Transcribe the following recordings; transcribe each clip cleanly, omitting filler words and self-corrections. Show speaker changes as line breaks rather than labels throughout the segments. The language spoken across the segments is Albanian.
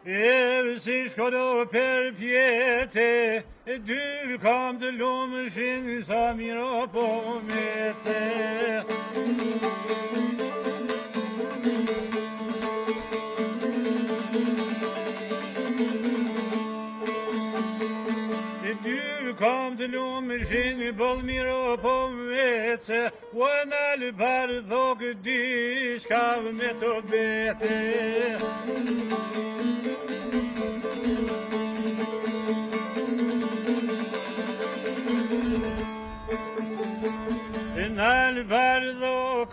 E si shkodo per pjete, dy kam të lumëshin sa miro po mece. Kam të lumëshin bëll miro po mece, o në lëbar dhok dy shkav me të bete. Në lëbar dhok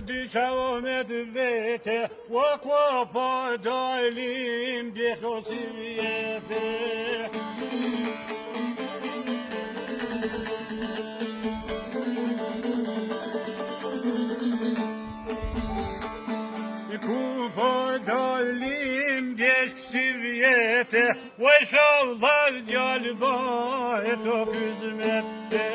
dy shkav me të bete, o ko po dalim bjeko si vjete. Ku po dalim bjeshk si vjete, o shodhar gjallë bahet o këzmete.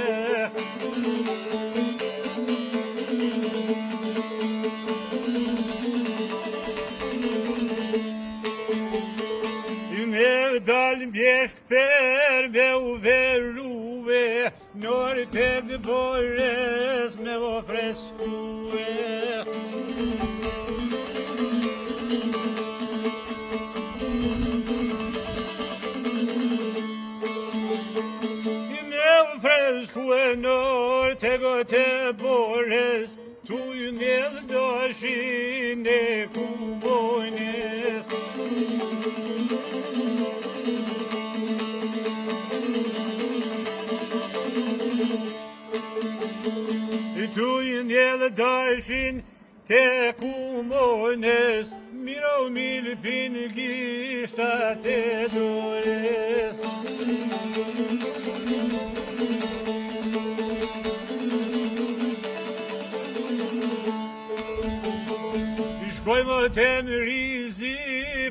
Me dal bjeshk per me u verruve, nër të dëbores me o freskuve. Nër të gote bores, tu ju njëllë doshin e kubojnes. Tu ju njëllë doshin të kubojnes, miro milë pin gishta të dores. Shkojmë të në rizi,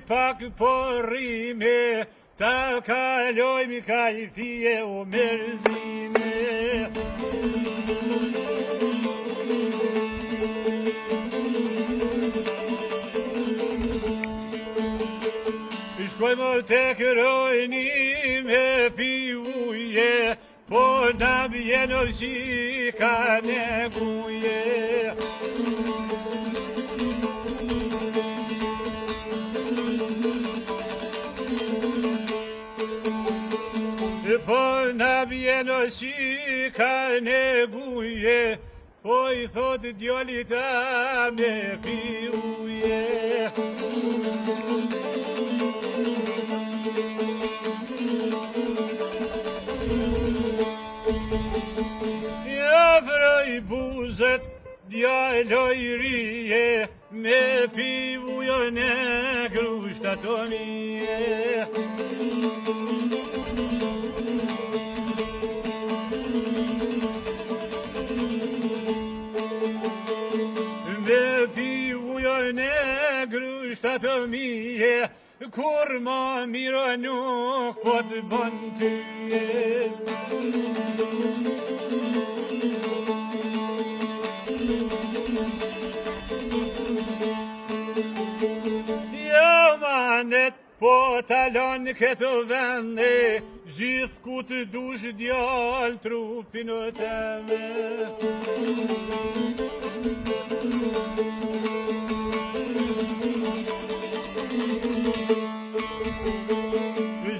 pak po rime, ta kalojmë ka i fije o merzime. Shkojmë të kërojni me pi uje, po në bjeno si ka në guje. Po në bjeno si ka në guje, po i thot djolita me pi uje. Vroj buzët djalloj rije, me pi ujën e grushtat o mije. Me pi ujën e grushtat o mije, kur ma miro nuk po të bën tyje. Manet po talon këtë vende, gjithë ku të dush djallë trupin o teme.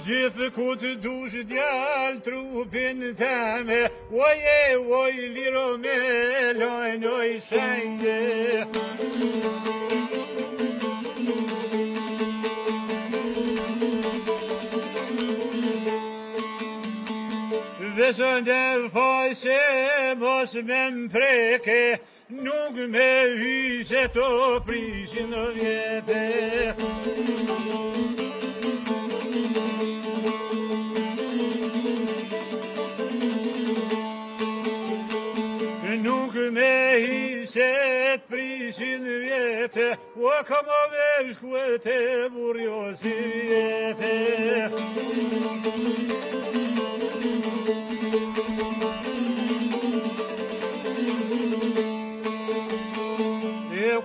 Gjithë ku të dush djallë trupin teme, oj liro me lojnë oj shenge. Vesën e fajse mos me mpreke, nuk me hyse të prishin në vjete. Nuk me hyse të prishin në vjete, o kam o veshku e te burjo si vjete.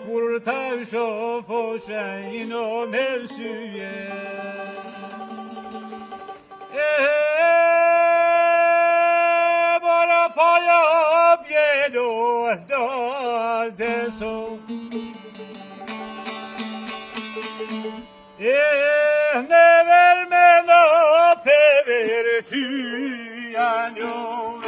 Kur ta shofoshen o mesye bara paya bjedo da deso never mena pever tu anjo